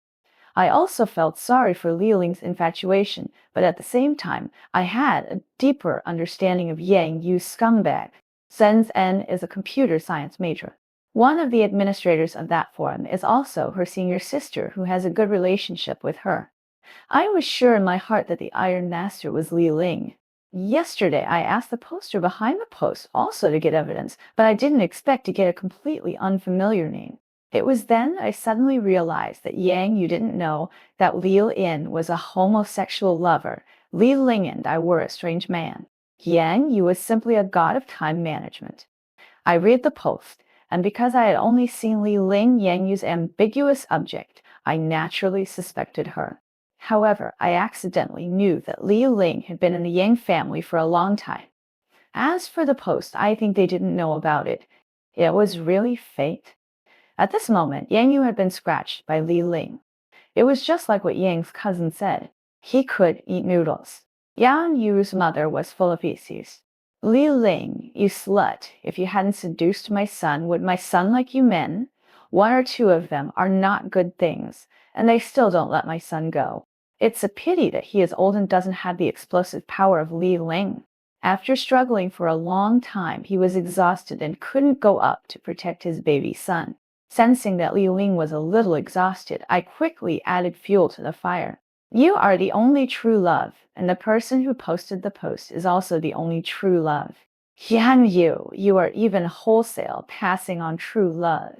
I also felt sorry for Li Ling's infatuation, but at the same time, I had a deeper understanding of Yang Yu's scumbag. Zen's N is a computer science major. One of the administrators of that forum is also her senior sister, who has a good relationship with her. I was sure in my heart that the Iron Master was Li Ling. Yesterday, I asked the poster behind the post also to get evidence, but I didn't expect to get a completely unfamiliar name. It was then I suddenly realized that Yang Yu didn't know that Liu In was a homosexual lover. Li Ling and I were a strange man. Yang Yu was simply a god of time management. I read the post, and because I had only seen Li Ling, Yang Yu's ambiguous object, I naturally suspected her. However, I accidentally knew that Li Ling had been in the Yang family for a long time. As for the post, I think they didn't know about it. It was really fate. At this moment, Yang Yu had been scratched by Li Ling. It was just like what Yang's cousin said. He could eat noodles. Yang Yu's mother was full of feces. Li Ling, you slut, if you hadn't seduced my son, would my son like you men? One or two of them are not good things, and they still don't let my son go. It's a pity that he is old and doesn't have the explosive power of Li Ling. After struggling for a long time, he was exhausted and couldn't go up to protect his baby son. Sensing that Li Ling was a little exhausted, I quickly added fuel to the fire. You are the only true love, and the person who posted the post is also the only true love. Yan Yu, you are even wholesale passing on true love.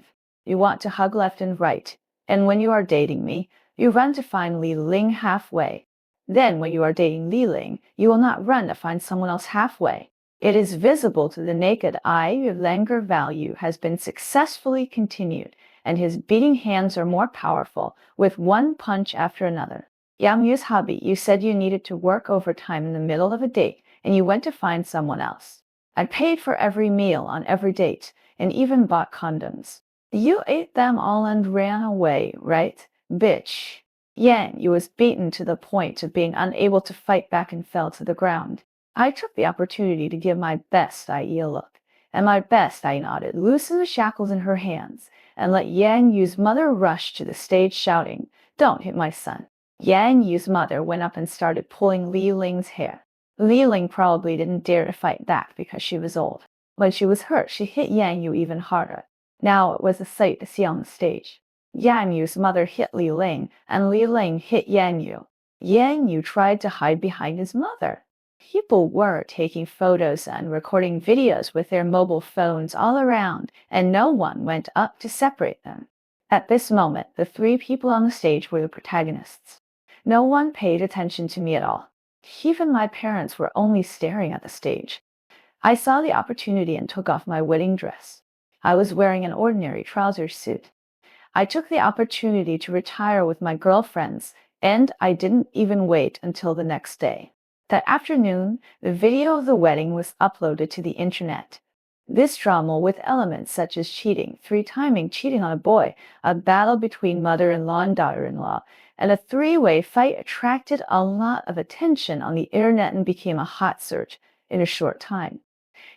You want to hug left and right, and when you are dating me, you run to find Li Ling halfway. Then when you are dating Li Ling, you will not run to find someone else halfway. It is visible to the naked eye your languor value has been successfully continued, and his beating hands are more powerful, with one punch after another. Yang Yu's hobby, you said you needed to work overtime in the middle of a date, and you went to find someone else. I paid for every meal on every date, and even bought condoms. You ate them all and ran away, right, bitch? Yang Yu was beaten to the point of being unable to fight back and fell to the ground. I took the opportunity to give my best a look, and my best I nodded, loosened the shackles in her hands, and let Yang Yu's mother rush to the stage shouting, "Don't hit my son." Yang Yu's mother went up and started pulling Li Ling's hair. Li Ling probably didn't dare to fight back because she was old. When she was hurt, she hit Yang Yu even harder. Now it was a sight to see on the stage. Yang Yu's mother hit Li Ling, and Li Ling hit Yang Yu. Yang Yu tried to hide behind his mother. People were taking photos and recording videos with their mobile phones all around, and no one went up to separate them. At this moment, the three people on the stage were the protagonists. No one paid attention to me at all. Even my parents were only staring at the stage. I saw the opportunity and took off my wedding dress. I was wearing an ordinary trouser suit. I took the opportunity to retire with my girlfriends, and I didn't even wait until the next day. That afternoon, the video of the wedding was uploaded to the internet. This drama with elements such as cheating, three-timing cheating on a boy, a battle between mother-in-law and daughter-in-law, and a three-way fight attracted a lot of attention on the internet and became a hot search in a short time.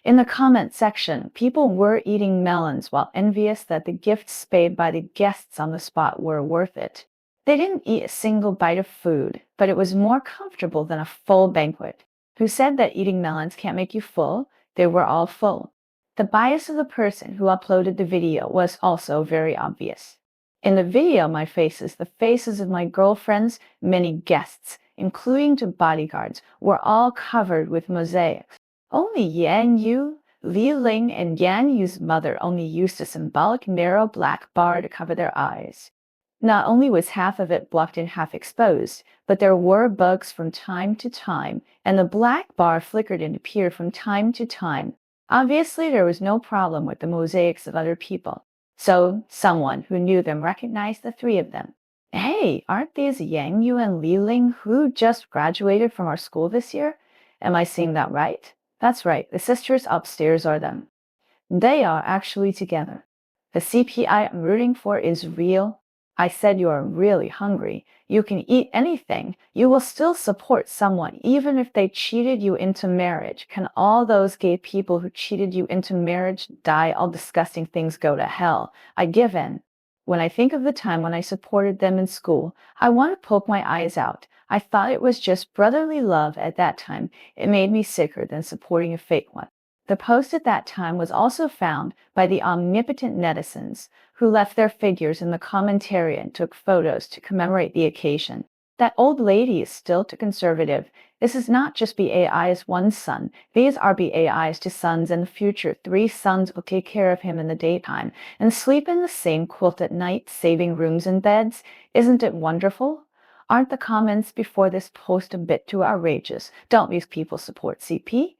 In the comment section, people were eating melons while envious that the gifts paid by the guests on the spot were worth it. They didn't eat a single bite of food, but it was more comfortable than a full banquet. Who said that eating melons can't make you full? They were all full. The bias of the person who uploaded the video was also very obvious. In the video, my faces, the faces of my girlfriends, many guests, including the bodyguards, were all covered with mosaics. Only Yan Yu, Li Ling, and Yan Yu's mother only used a symbolic narrow black bar to cover their eyes. Not only was half of it blocked and half exposed, but there were bugs from time to time, and the black bar flickered and appeared from time to time. Obviously, there was no problem with the mosaics of other people, so someone who knew them recognized the three of them. Hey, aren't these Yang Yu and Li Ling who just graduated from our school this year? Am I seeing that right? That's right, the sisters upstairs are them. They are actually together. The CPI I'm rooting for is real. I said you are really hungry. You can eat anything. You will still support someone even if they cheated you into marriage. Can all those gay people who cheated you into marriage die? All disgusting things go to hell. I give in. When I think of the time when I supported them in school, I want to poke my eyes out. I thought it was just brotherly love at that time. It made me sicker than supporting a fake one. The post at that time was also found by the omnipotent netizens, who left their figures in the commentary and took photos to commemorate the occasion. That old lady is still too conservative. This is not just BAI's one son. These are BAI's two sons in the future. 3 sons will take care of him in the daytime and sleep in the same quilt at night, saving rooms and beds. Isn't it wonderful? Aren't the comments before this post a bit too outrageous? Don't these people support CP?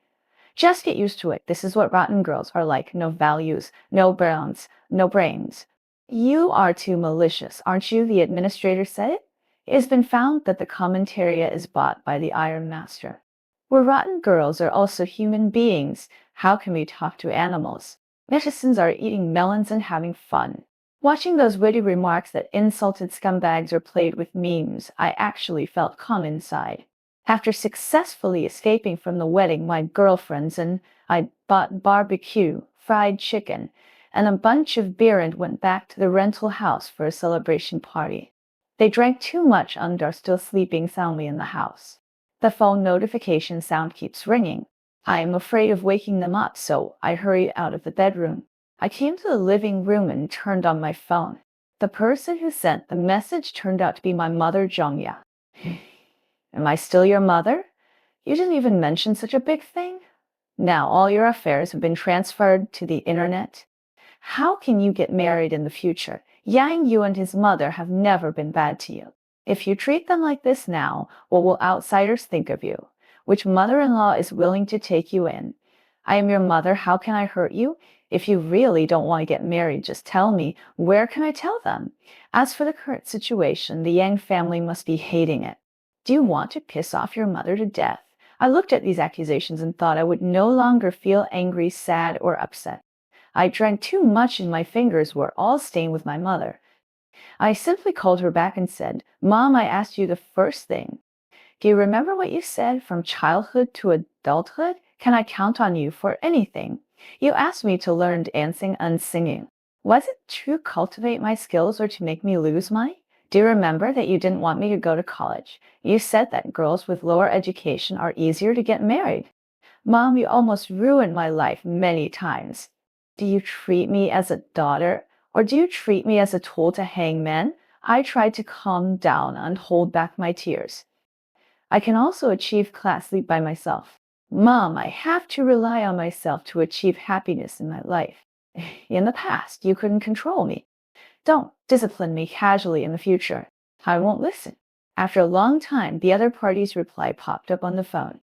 Just get used to it. This is what rotten girls are like. No values, no brains, no brains. You are too malicious, aren't you? The administrator said it. It has been found that the commentariat is bought by the Iron Master. We're rotten girls are also human beings. How can we talk to animals? Netizens are eating melons and having fun. Watching those witty remarks that insulted scumbags are played with memes, I actually felt calm inside. After successfully escaping from the wedding, my girlfriends and I bought barbecue, fried chicken, and a bunch of beer and went back to the rental house for a celebration party. They drank too much and are still sleeping soundly in the house. The phone notification sound keeps ringing. I am afraid of waking them up, so I hurry out of the bedroom. I came to the living room and turned on my phone. The person who sent the message turned out to be my mother, Jongya. Am I still your mother? You didn't even mention such a big thing. Now all your affairs have been transferred to the internet. How can you get married in the future? Yang Yu and his mother have never been bad to you. If you treat them like this now, what will outsiders think of you? Which mother-in-law is willing to take you in? I am your mother. How can I hurt you? If you really don't want to get married, just tell me. Where can I tell them? As for the current situation, the Yang family must be hating it. Do you want to piss off your mother to death? I looked at these accusations and thought I would no longer feel angry, sad, or upset. I drank too much and my fingers were all stained with my mother. I simply called her back and said, Mom, I asked you the first thing. Do you remember what you said? From childhood to adulthood? Can I count on you for anything? You asked me to learn dancing and singing. Was it to cultivate my skills or to make me lose mine? Do you remember that you didn't want me to go to college? You said that girls with lower education are easier to get married. Mom, you almost ruined my life many times. Do you treat me as a daughter, or do you treat me as a tool to hang men? I tried to calm down and hold back my tears. I can also achieve class sleep by myself. Mom, I have to rely on myself to achieve happiness in my life. In the past, you couldn't control me. Don't discipline me casually in the future. I won't listen. After a long time, the other party's reply popped up on the phone.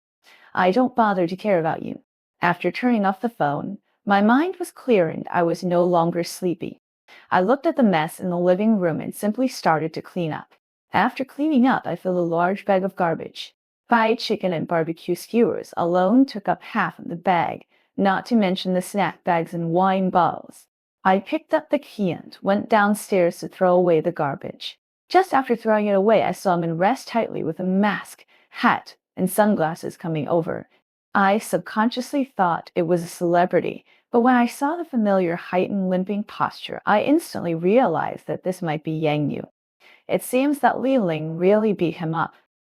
I don't bother to care about you. After turning off the phone, my mind was clear and I was no longer sleepy. I looked at the mess in the living room and simply started to clean up. After cleaning up, I filled a large bag of garbage. Fried chicken and barbecue skewers alone took up half of the bag, not to mention the snack bags and wine bottles. I picked up the key and went downstairs to throw away the garbage. Just after throwing it away, I saw him rest tightly with a mask, hat, and sunglasses coming over. I subconsciously thought it was a celebrity, but when I saw the familiar heightened limping posture, I instantly realized that this might be Yang Yu. It seems that Li Ling really beat him up.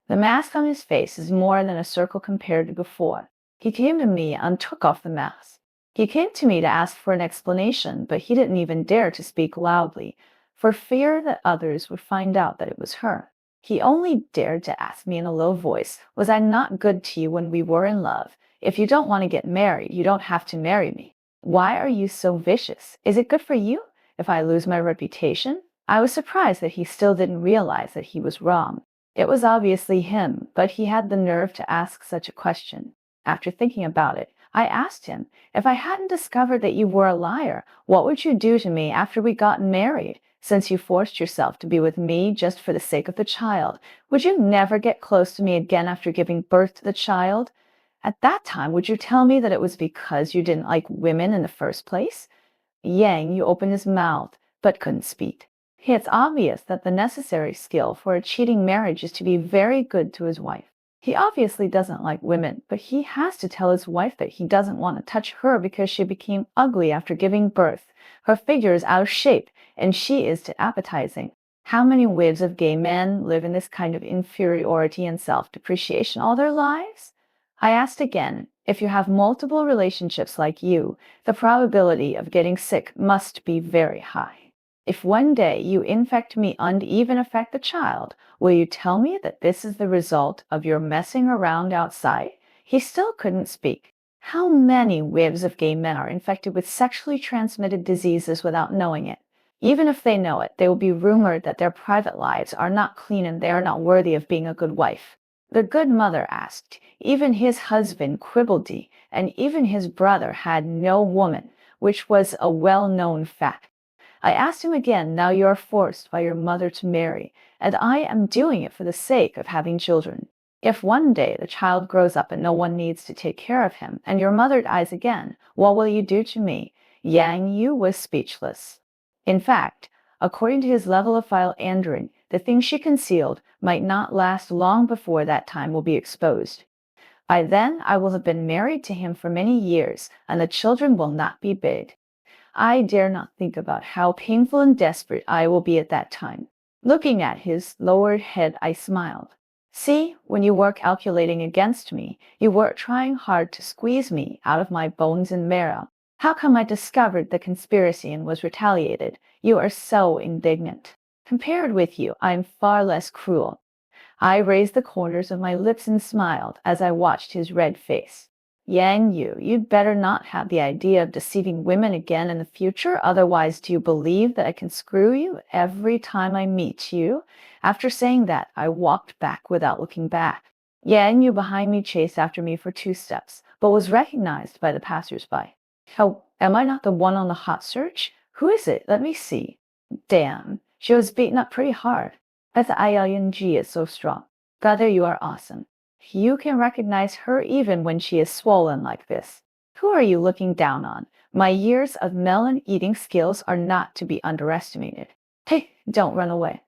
The mask on his face is more than a circle compared to before. He came to me and took off the mask. He came to me to ask for an explanation, but he didn't even dare to speak loudly, for fear that others would find out that it was her. He only dared to ask me in a low voice, was I not good to you when we were in love? If you don't want to get married, you don't have to marry me. Why are you so vicious? Is it good for you if I lose my reputation? I was surprised that he still didn't realize that he was wrong. It was obviously him, but he had the nerve to ask such a question. After thinking about it, I asked him, if I hadn't discovered that you were a liar, what would you do to me after we got married? Since you forced yourself to be with me just for the sake of the child, would you never get close to me again after giving birth to the child? At that time, would you tell me that it was because you didn't like women in the first place? Yang Yu opened his mouth, but couldn't speak. It's obvious that the necessary skill for a cheating marriage is to be very good to his wife. He obviously doesn't like women, but he has to tell his wife that he doesn't want to touch her because she became ugly after giving birth. Her figure is out of shape, and she is too appetizing. How many waves of gay men live in this kind of inferiority and self-depreciation all their lives? I asked again, if you have multiple relationships like you, the probability of getting sick must be very high. If one day you infect me and even affect the child, will you tell me that this is the result of your messing around outside? He still couldn't speak. How many waves of gay men are infected with sexually transmitted diseases without knowing it? Even if they know it, they will be rumored that their private lives are not clean and they are not worthy of being a good wife. The good mother asked. Even his husband quibbled, and even his brother had no woman, which was a well-known fact. I asked him again, now you are forced by your mother to marry, and I am doing it for the sake of having children. If one day the child grows up and no one needs to take care of him, and your mother dies again, what will you do to me? Yang Yu was speechless. In fact, according to his level of philandering, the thing she concealed might not last long before that time will be exposed. By then, I will have been married to him for many years, and the children will not be big. I dare not think about how painful and desperate I will be at that time. Looking at his lowered head, I smiled. See, when you were calculating against me, you were trying hard to squeeze me out of my bones and marrow. How come I discovered the conspiracy and was retaliated? You are so indignant. Compared with you, I am far less cruel. I raised the corners of my lips and smiled as I watched his red face. Yang Yu, you'd better not have the idea of deceiving women again in the future, otherwise do you believe that I can screw you every time I meet you? After saying that, I walked back without looking back. Yang Yu behind me chased after me for 2 steps, but was recognized by the passers-by. Oh, am I not the one on the hot search? Who is it? Let me see. Damn, she was beaten up pretty hard. But the ILNG is so strong. Brother, you are awesome. You can recognize her even when she is swollen like this. Who are you looking down on? My years of melon eating skills are not to be underestimated. Hey, don't run away.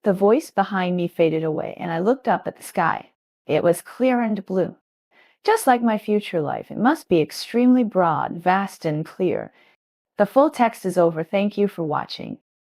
The voice behind me faded away, and I looked up at the sky. It was clear and blue. Just like my future life, it must be extremely broad, vast, and clear. The full text is over. Thank you for watching.